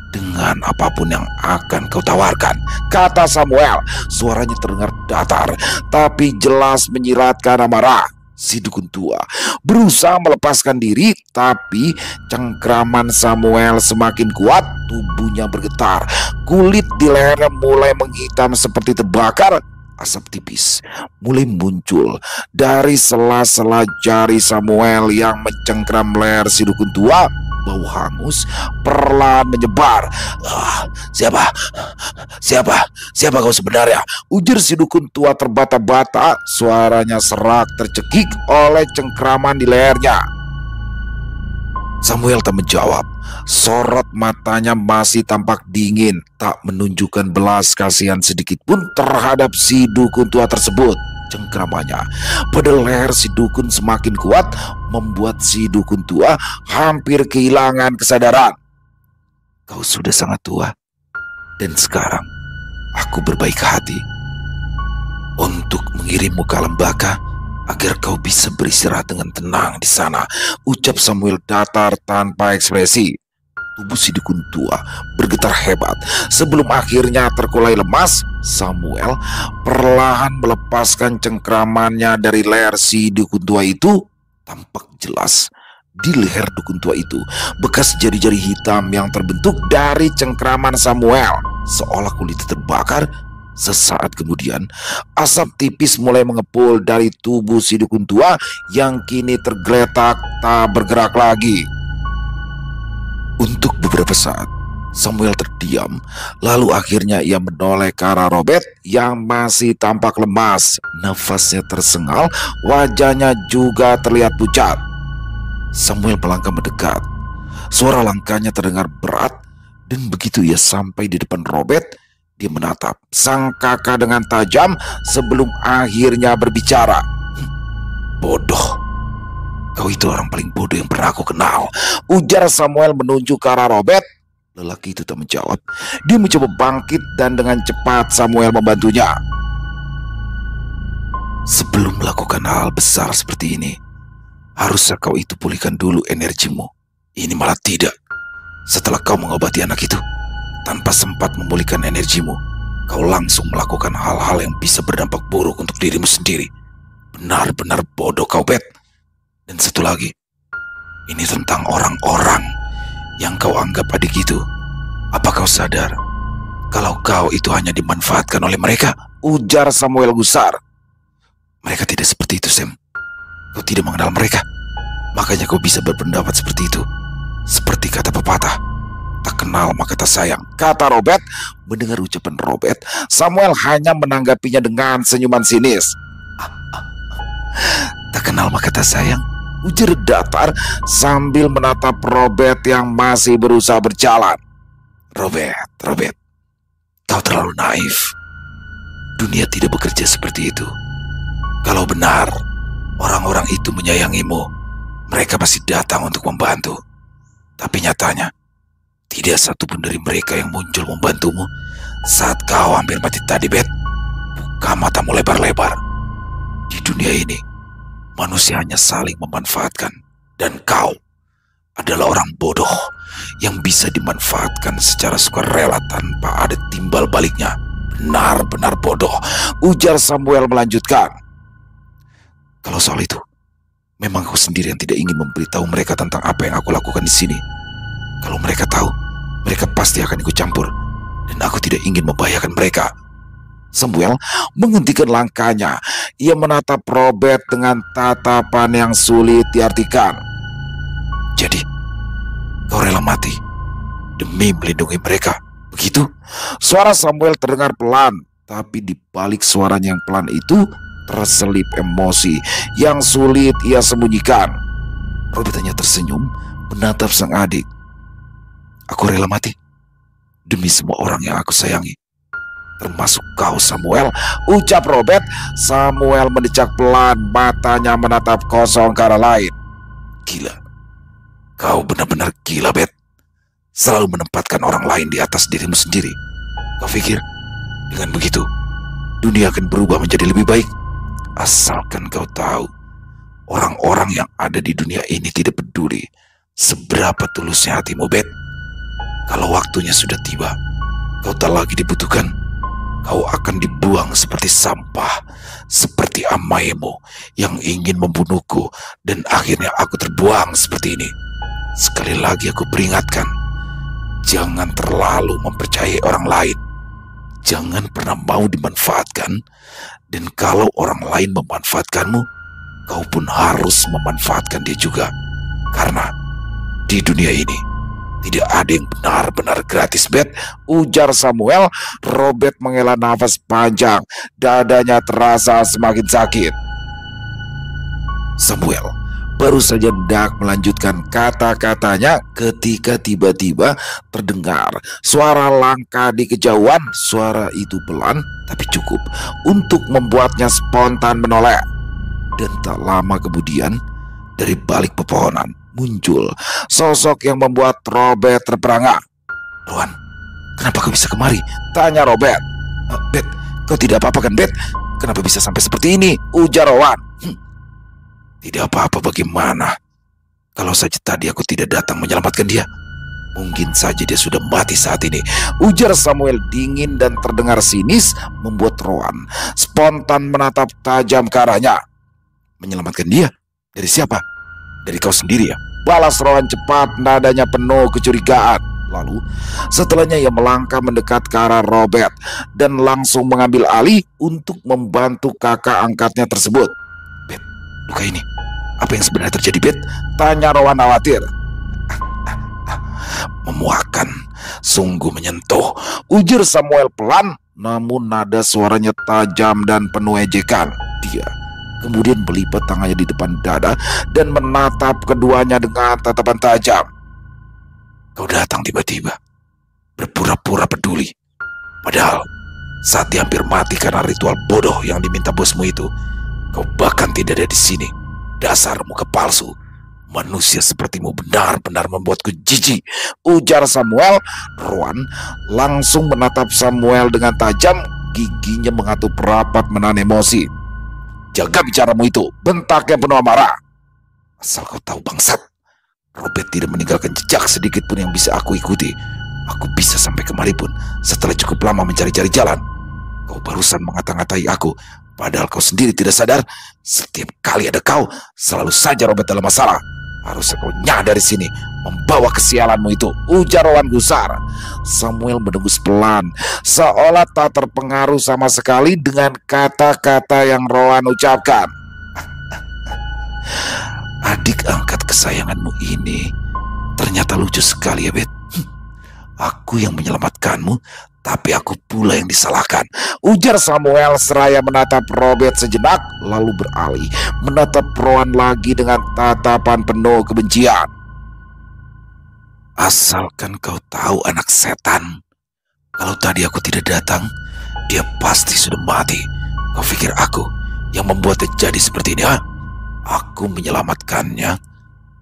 dengan apapun yang akan kau tawarkan," kata Samuel. Suaranya terdengar datar, tapi jelas menyiratkan amarah. Si dukun tua berusaha melepaskan diri, tapi cengkraman Samuel semakin kuat. Tubuhnya bergetar, kulit di lehernya mulai menghitam seperti terbakar. Asap tipis mulai muncul dari sela-sela jari Samuel yang mencengkram leher si dukun tua. Bau hangus perlahan menyebar. Siapa kau sebenarnya?" ujar si dukun tua terbata-bata. Suaranya serak tercekik oleh cengkraman di lehernya. Samuel tak menjawab. Sorot matanya masih tampak dingin, tak menunjukkan belas kasihan sedikit pun terhadap si dukun tua tersebut. Cengkramannya pada leher si dukun semakin kuat, membuat si dukun tua hampir kehilangan kesadaran. "Kau sudah sangat tua, dan sekarang aku berbaik hati untuk mengirimmu ke alam baka agar kau bisa beristirahat dengan tenang di sana," ucap Samuel datar tanpa ekspresi. Tubuh si dukun tua bergetar hebat. Sebelum akhirnya terkulai lemas, Samuel perlahan melepaskan cengkramannya dari leher si dukun tua itu. Tampak jelas di leher dukun tua itu bekas jari-jari hitam yang terbentuk dari cengkraman Samuel, seolah kulitnya terbakar. Sesaat kemudian, asap tipis mulai mengepul dari tubuh si dukun tua yang kini tergeletak tak bergerak lagi. Untuk beberapa saat, Samuel terdiam, lalu akhirnya ia menoleh ke arah Robert yang masih tampak lemas. Nafasnya tersengal, wajahnya juga terlihat pucat. Samuel melangkah mendekat. Suara langkahnya terdengar berat, dan begitu ia sampai di depan Robert, dia menatap sang kakak dengan tajam sebelum akhirnya berbicara. "Bodoh. Kau itu orang paling bodoh yang pernah aku kenal," ujar Samuel menunjuk ke arah Robert. Lelaki itu tak menjawab. Dia mencoba bangkit dan dengan cepat Samuel membantunya. "Sebelum melakukan hal besar seperti ini, harusnya kau itu pulihkan dulu energimu. Ini malah tidak. Setelah kau mengobati anak itu, tanpa sempat memulihkan energimu, kau langsung melakukan hal-hal yang bisa berdampak buruk untuk dirimu sendiri. Benar-benar bodoh kau, Bet. Dan satu lagi, ini tentang orang-orang yang kau anggap adik itu. Apa kau sadar kalau kau itu hanya dimanfaatkan oleh mereka? Ujar Samuel gusar. Mereka tidak seperti itu, Sam. Kau tidak mengenal mereka, makanya kau bisa berpendapat seperti itu. Seperti kata pepatah, tak kenal maka tak sayang, kata Robert. Mendengar ucapan Robert, Samuel hanya menanggapinya dengan senyuman sinis. Tak kenal maka tak sayang, ujar datar sambil menatap Robert yang masih berusaha berjalan. Robert, kau terlalu naif. Dunia tidak bekerja seperti itu. Kalau benar orang-orang itu menyayangimu, mereka pasti datang untuk membantu. Tapi nyatanya, tidak satu pun dari mereka yang muncul membantumu saat kau hampir mati tadi, Bet. Buka matamu lebar-lebar. Di dunia ini, manusia hanya saling memanfaatkan. Dan kau adalah orang bodoh yang bisa dimanfaatkan secara sukarela tanpa ada timbal baliknya. Benar-benar bodoh, ujar Samuel melanjutkan. Kalau soal itu, memang aku sendiri yang tidak ingin memberitahu mereka tentang apa yang aku lakukan di sini. Kalau mereka tahu, mereka pasti akan ikut campur, dan aku tidak ingin membahayakan mereka. Samuel menghentikan langkahnya. Ia menatap Robert dengan tatapan yang sulit diartikan. Jadi, kau rela mati demi melindungi mereka, begitu? Suara Samuel terdengar pelan, tapi di balik suaranya yang pelan itu terselip emosi yang sulit ia sembunyikan. Robert hanya tersenyum menatap sang adik. Aku rela mati demi semua orang yang aku sayangi, termasuk kau, Samuel, ucap Robert. Samuel mendecak pelan, matanya menatap kosong ke arah lain. Gila, kau benar-benar gila, Bet. Selalu menempatkan orang lain di atas dirimu sendiri. Kau pikir dengan begitu dunia akan berubah menjadi lebih baik? Asalkan kau tahu, orang-orang yang ada di dunia ini tidak peduli seberapa tulusnya hatimu, Bet. Kalau waktunya sudah tiba, kau tak lagi dibutuhkan. Kau akan dibuang seperti sampah, seperti amaimu yang ingin membunuhku, dan akhirnya aku terbuang seperti ini. Sekali lagi aku peringatkan, jangan terlalu mempercayai orang lain. Jangan pernah mau dimanfaatkan, dan kalau orang lain memanfaatkanmu, kau pun harus memanfaatkan dia juga. Karena di dunia ini tidak ada yang benar-benar gratis, Bet, ujar Samuel. Robert menghela nafas panjang, dadanya terasa semakin sakit. Samuel baru saja hendak melanjutkan kata-katanya ketika tiba-tiba terdengar suara langkah di kejauhan. Suara itu pelan tapi cukup untuk membuatnya spontan menoleh. Dan tak lama kemudian, dari balik pepohonan muncul sosok yang membuat Robert terperangah. Rowan, kenapa kau bisa kemari? Tanya Robert. Bet, kau tidak apa-apa kan, Bet? Kenapa bisa sampai seperti ini? Ujar Rowan. Tidak apa-apa bagaimana? Kalau saja tadi aku tidak datang menyelamatkan dia, mungkin saja dia sudah mati saat ini, ujar Samuel dingin dan terdengar sinis, membuat Rowan spontan menatap tajam ke arahnya. Menyelamatkan dia? Dari siapa? Dari kau sendiri ya? Balas Rowan cepat, nadanya penuh kecurigaan. Lalu setelahnya ia melangkah mendekat ke arah Robert dan langsung mengambil alih untuk membantu kakak angkatnya tersebut. Bet, luka ini, apa yang sebenarnya terjadi, Bet? Tanya Rowan khawatir. Memuakan, sungguh menyentuh, ujar Samuel pelan, namun nada suaranya tajam dan penuh ejekan. Dia kemudian melipat tangannya di depan dada dan menatap keduanya dengan tatapan tajam. Kau datang tiba-tiba, berpura-pura peduli. Padahal saat dia hampir mati karena ritual bodoh yang diminta bosmu itu, kau bahkan tidak ada di sini. Dasar muka palsu. Manusia sepertimu benar-benar membuatku jijik, ujar Samuel. Rowan langsung menatap Samuel dengan tajam, giginya mengatup rapat menahan emosi. Jaga bicaramu itu, bentaknya penuh amarah. Asal kau tahu, bangsat, Robert tidak meninggalkan jejak sedikit pun yang bisa aku ikuti. Aku bisa sampai kemari pun setelah cukup lama mencari-cari jalan. Kau barusan mengata-ngatai aku Padahal kau sendiri tidak sadar, setiap kali ada kau, selalu saja Robert dalam masalah. Harusnya kau nyadar dari sini, membawa kesialanmu itu, ujar Rowan gusar. Samuel mendengus pelan, seolah tak terpengaruh sama sekali dengan kata-kata yang Rowan ucapkan. Adik angkat kesayanganmu ini ternyata lucu sekali ya, Bet. Aku yang menyelamatkanmu, tapi aku pula yang disalahkan, ujar Samuel seraya menatap Robert sejenak, lalu beralih menatap Rowan lagi dengan tatapan penuh kebencian. Asalkan kau tahu, anak setan, kalau tadi aku tidak datang, dia pasti sudah mati. Kau pikir aku yang membuatnya jadi seperti ini, ha? Aku menyelamatkannya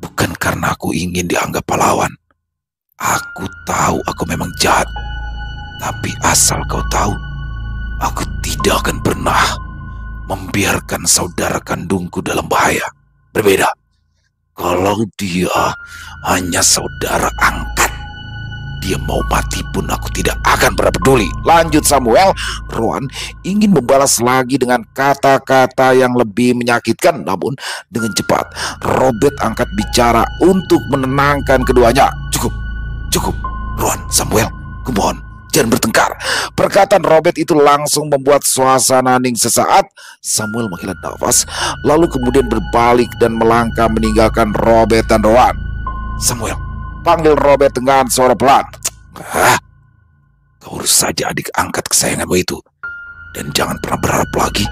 bukan karena aku ingin dianggap pahlawan. Aku tahu aku memang jahat, tapi asal kau tahu, aku tidak akan pernah membiarkan saudara kandungku dalam bahaya. Berbeda, kalau dia hanya saudara angkat, dia mau mati pun aku tidak akan pernah peduli, lanjut Samuel. Rowan ingin membalas lagi dengan kata-kata yang lebih menyakitkan, namun dengan cepat Robert angkat bicara untuk menenangkan keduanya. Cukup, Rowan, Samuel, kumohon, jangan bertengkar. Perkataan Robert itu langsung membuat suasana hening sesaat. Samuel menghela nafas, lalu kemudian berbalik dan melangkah meninggalkan Robert dan Rowan. Samuel, panggil Robert dengan suara pelan. Kau urus saja adik angkat kesayanganmu itu, dan jangan pernah berharap lagi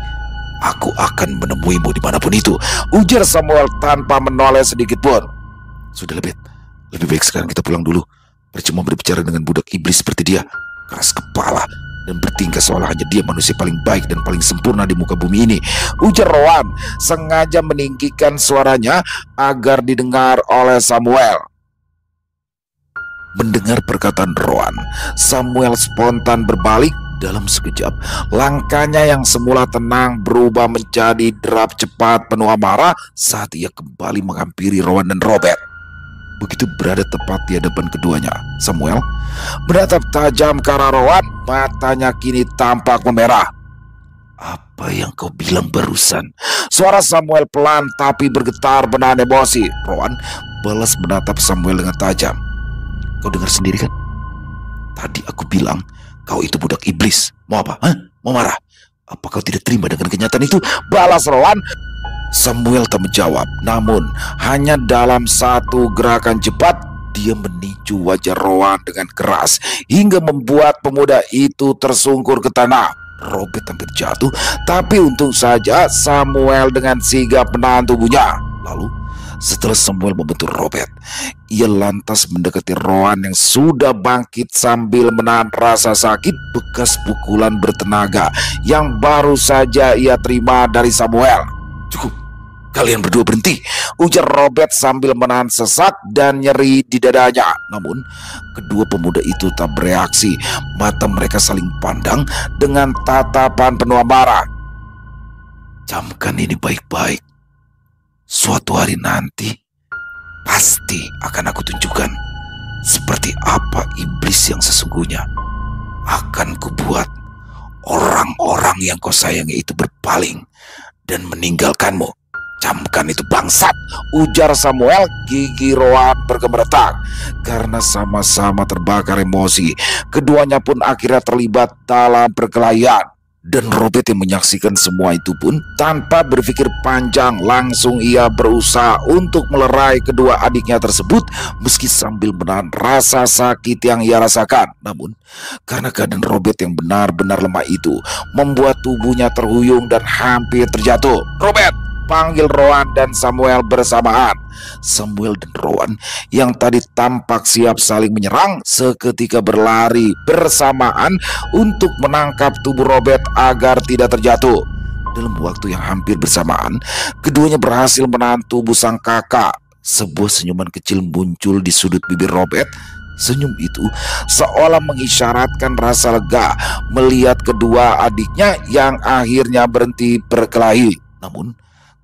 aku akan menemuimu dimanapun itu, ujar Samuel tanpa menoleh sedikit pun. Sudah, lebih baik sekarang kita pulang dulu. Percuma berbicara dengan budak iblis seperti dia, keras kepala dan bertingkah seolah hanya dia manusia paling baik dan paling sempurna di muka bumi ini, ujar Rowan sengaja meninggikan suaranya agar didengar oleh Samuel. Mendengar perkataan Rowan, Samuel spontan berbalik. Dalam sekejap, langkahnya yang semula tenang berubah menjadi derap cepat penuh amarah saat ia kembali menghampiri Rowan dan Robert. Begitu berada tepat di hadapan keduanya, Samuel menatap tajam ke arah Rowan, matanya kini tampak memerah. Apa yang kau bilang barusan? Suara Samuel pelan tapi bergetar menahan emosi. Rowan balas menatap Samuel dengan tajam. Kau dengar sendiri kan? Tadi aku bilang kau itu budak iblis. Mau apa? Mau marah? Apa kau tidak terima dengan kenyataan itu? Balas Rowan. Samuel tak menjawab, namun hanya dalam satu gerakan cepat dia meninju wajah Rowan dengan keras hingga membuat pemuda itu tersungkur ke tanah. Robert hampir jatuh, tapi untung saja Samuel dengan sigap menahan tubuhnya. Lalu setelah Samuel membentur Robert, ia lantas mendekati Rowan yang sudah bangkit sambil menahan rasa sakit bekas pukulan bertenaga yang baru saja ia terima dari Samuel. Cukup, kalian berdua berhenti, ujar Robert sambil menahan sesak dan nyeri di dadanya. Namun kedua pemuda itu tak bereaksi. Mata mereka saling pandang dengan tatapan penuh amarah. Camkan ini baik-baik. Suatu hari nanti pasti akan aku tunjukkan seperti apa iblis yang sesungguhnya. Akan kubuat orang-orang yang kau sayangi itu berpaling dan meninggalkanmu. Camkan itu bangsat, ujar Samuel. Gigi Rowan bergemeretak karena sama-sama terbakar emosi. Keduanya pun akhirnya terlibat dalam perkelahian. Dan Robert yang menyaksikan semua itu pun tanpa berpikir panjang langsung ia berusaha untuk melerai kedua adiknya tersebut meski sambil menahan rasa sakit yang ia rasakan. Namun karena keadaan Robert yang benar-benar lemah itu membuat tubuhnya terhuyung dan hampir terjatuh. Robert, panggil Rowan dan Samuel bersamaan. Samuel dan Rowan yang tadi tampak siap saling menyerang seketika berlari bersamaan untuk menangkap tubuh Robert agar tidak terjatuh. Dalam waktu yang hampir bersamaan, keduanya berhasil menahan tubuh sang kakak. Sebuah senyuman kecil muncul di sudut bibir Robert. Senyum itu seolah mengisyaratkan rasa lega melihat kedua adiknya yang akhirnya berhenti berkelahi. Namun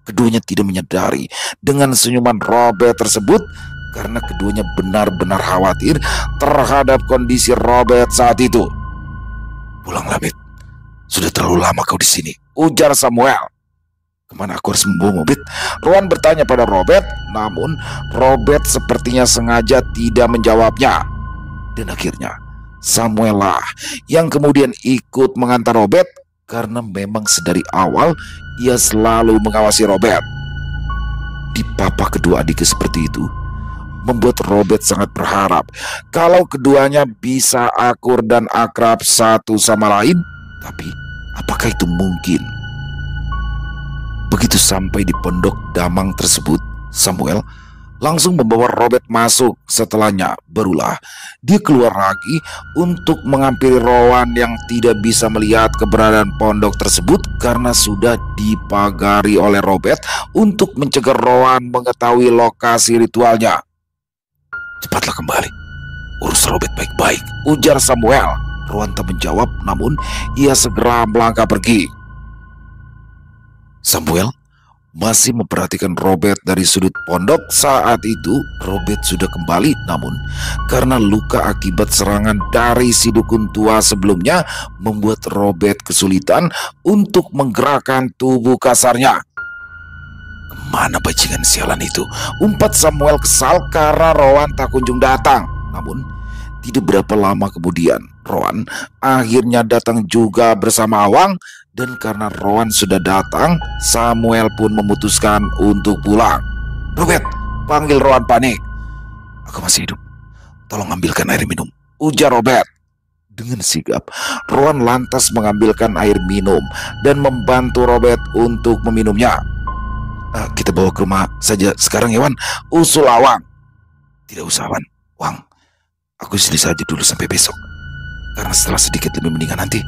keduanya tidak menyadari dengan senyuman Robert tersebut karena keduanya benar-benar khawatir terhadap kondisi Robert saat itu. Pulanglah, Bet. Sudah terlalu lama kau di sini, ujar Samuel. Kemana aku harus membawa Robert? Rowan bertanya pada Robert, namun Robert sepertinya sengaja tidak menjawabnya. Dan akhirnya Samuel lah yang kemudian ikut mengantar Robert karena memang sedari awal ia selalu mengawasi Robert. Dipapa kedua adiknya seperti itu membuat Robert sangat berharap kalau keduanya bisa akur dan akrab satu sama lain. Tapi apakah itu mungkin? Begitu sampai di pondok damang tersebut, Samuel langsung membawa Robert masuk. Setelahnya barulah dia keluar lagi untuk menghampiri Rowan yang tidak bisa melihat keberadaan pondok tersebut karena sudah dipagari oleh Robert untuk mencegah Rowan mengetahui lokasi ritualnya. Cepatlah kembali, urus Robert baik-baik, ujar Samuel. Rowan tak menjawab, namun ia segera melangkah pergi. Samuel masih memperhatikan Robert dari sudut pondok. Saat itu Robert sudah kembali, namun karena luka akibat serangan dari si dukun tua sebelumnya membuat Robert kesulitan untuk menggerakkan tubuh kasarnya. Kemana bajingan sialan itu? Umpat Samuel kesal karena Rowan tak kunjung datang. Namun tidak berapa lama kemudian Rowan akhirnya datang juga bersama Awang. Dan karena Rowan sudah datang, Samuel pun memutuskan untuk pulang. Robert, panggil Rowan panik. Aku masih hidup, tolong ambilkan air minum, ujar Robert. Dengan sigap, Rowan lantas mengambilkan air minum dan membantu Robert untuk meminumnya. Kita bawa ke rumah saja sekarang ya, Wan, usul Awang. Tidak usah, Wan. Wang, aku sini saja dulu sampai besok. Karena setelah sedikit lebih mendingan nanti,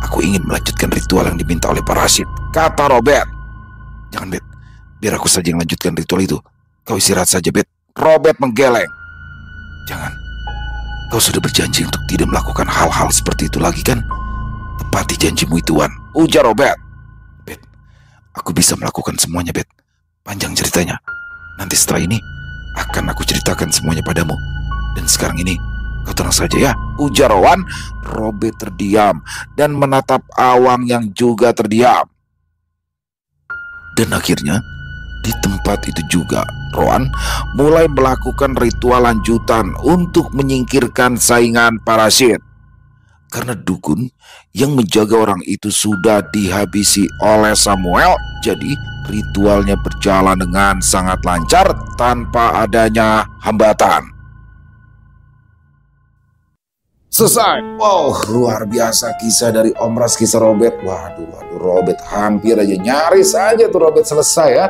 aku ingin melanjutkan ritual yang diminta oleh para Rashid, kata Robert. Jangan, Bet. Biar aku saja yang lanjutkan ritual itu. Kau istirahat saja, Bet. Robert menggeleng. Jangan. Kau sudah berjanji untuk tidak melakukan hal-hal seperti itu lagi, kan? Tepati janjimu itu, Wan, ujar Robert. Bet, aku bisa melakukan semuanya, Bet. Panjang ceritanya. Nanti setelah ini, akan aku ceritakan semuanya padamu. Dan sekarang ini, kau tenang saja ya, ujar Rowan. Robert terdiam dan menatap Awang yang juga terdiam. Dan akhirnya di tempat itu juga Rowan mulai melakukan ritual lanjutan untuk menyingkirkan saingan parasit. Karena dukun yang menjaga orang itu sudah dihabisi oleh Samuel, jadi ritualnya berjalan dengan sangat lancar tanpa adanya hambatan. Selesai. Wow, luar biasa kisah dari Om Ras, kisah Robert. Waduh, Robert hampir aja, nyaris aja tuh Robert selesai ya.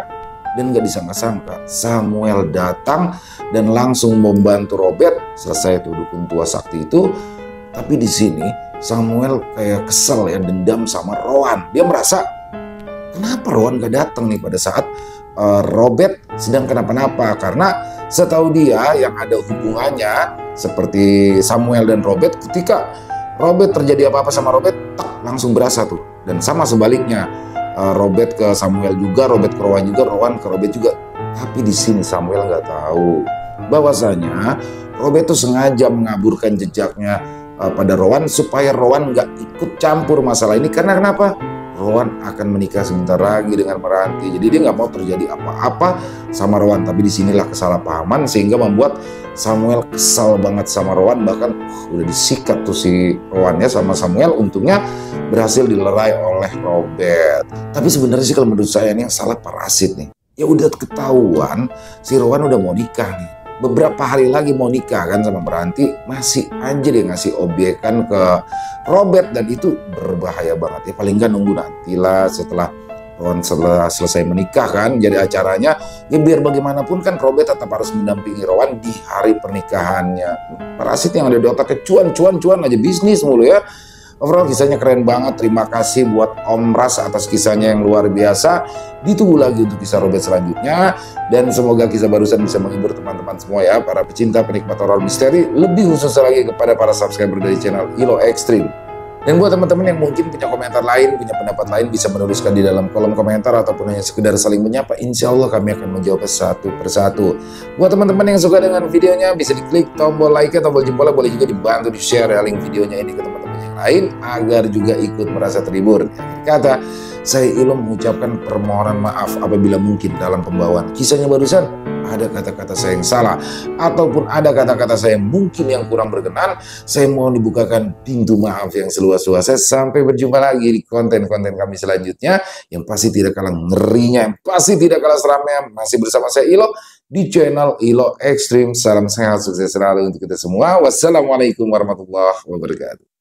Dan gak disangka-sangka Samuel datang dan langsung membantu Robert selesai tuh dukun tua sakti itu. Tapi di sini Samuel kayak kesel ya, dendam sama Rowan. Dia merasa kenapa Rowan gak datang nih pada saat Robert sedang kenapa-napa. Karena setahu dia yang ada hubungannya seperti Samuel dan Robert, ketika Robert terjadi apa-apa sama Robert, langsung berasa tuh. Dan sama sebaliknya, Robert ke Samuel juga, Robert ke Rowan juga, Rowan ke Robert juga. Tapi di sini Samuel nggak tahu bahwasanya Robert tuh sengaja mengaburkan jejaknya pada Rowan supaya Rowan nggak ikut campur masalah ini. Karena kenapa? Rowan akan menikah sebentar lagi dengan Meranti. Jadi dia nggak mau terjadi apa-apa sama Rowan. Tapi disinilah kesalahpahaman sehingga membuat Samuel kesal banget sama Rowan. Bahkan udah disikat tuh si Rowan ya sama Samuel. Untungnya berhasil dilerai oleh Robert. Tapi sebenarnya sih kalau menurut saya ini yang salah parasit nih. Ya udah ketahuan si Rowan udah mau nikah nih. Beberapa hari lagi mau nikah kan sama Meranti, masih aja dia ngasih obyekan ke Robert. Dan itu berbahaya banget ya. Paling nggak nunggu nantilah setelah Rowan selesai menikah kan, jadi acaranya ya biar bagaimanapun kan Robert tetap harus mendampingi Rowan di hari pernikahannya. Parasit yang ada di otaknya cuan aja, bisnis mulu ya. Overall kisahnya keren banget. Terima kasih buat Om Ras atas kisahnya yang luar biasa. Ditunggu lagi untuk kisah Robert selanjutnya. Dan semoga kisah barusan bisa menghibur teman-teman semua ya, para pecinta penikmat horor misteri. Lebih khusus lagi kepada para subscriber dari channel Ilo Extreme. Dan buat teman-teman yang mungkin punya komentar lain, punya pendapat lain, bisa menuliskan di dalam kolom komentar ataupun hanya sekedar saling menyapa. Insya Allah kami akan menjawab satu persatu. Buat teman-teman yang suka dengan videonya, bisa diklik tombol like, tombol jempolnya, boleh juga dibantu di share link videonya ini ke teman-teman yang lain. lain agar juga ikut merasa terhibur. Kata, saya Ilo mengucapkan permohonan maaf apabila mungkin dalam pembawaan kisahnya barusan ada kata-kata saya yang salah ataupun ada kata-kata saya mungkin yang kurang berkenan. Saya mohon dibukakan pintu maaf yang seluas-luasnya. Sampai berjumpa lagi di konten-konten kami selanjutnya yang pasti tidak kalah ngerinya, yang pasti tidak kalah seramnya. Masih bersama saya Ilo di channel Ilo Extreme. Salam sehat, sukses selalu untuk kita semua. Wassalamualaikum warahmatullahi wabarakatuh.